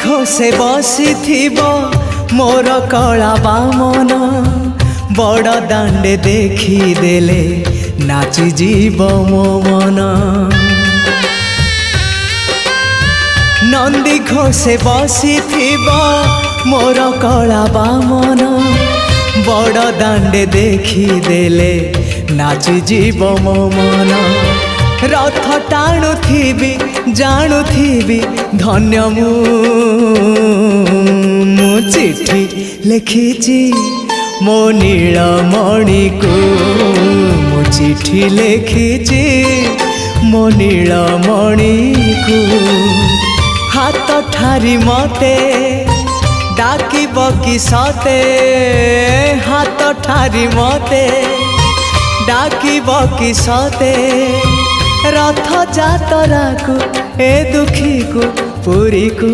ଘୋଷେ ବସିଥିବ ମୋର କଳା ବାମନ ବଡ଼ ଦାଣ୍ଡେ ଦେଖିଦେଲେ ନାଚିଯିବ ମୋ ମନ। ନନ୍ଦୀ ଘୋଷେ ବସିଥିବ ମୋର କଳା ବାମନ ବଡ଼ ଦାଣ୍ଡେ ଦେଖିଦେଲେ ନାଚିଯିବ ମୋ ମନ। ରଥ ଟାଣୁଥିବି ଜାଣୁଥିବି ଧନ୍ୟ ମୁଁ ଚିଠି ଲେଖିଛି ମୋ ନୀଳମଣିକୁ। ମୁଁ ଚିଠି ଲେଖିଛି ମୋ ନୀଳମଣିକୁ। ହାତ ଠାରି ମତେ ଡାକିବ କି ସତେ, ହାତ ଠାରି ମତେ ଡାକିବ କି ସତେ। ରଥ ଯାତରାକୁ ଏ ଦୁଃଖୀକୁ ପୁରୀକୁ।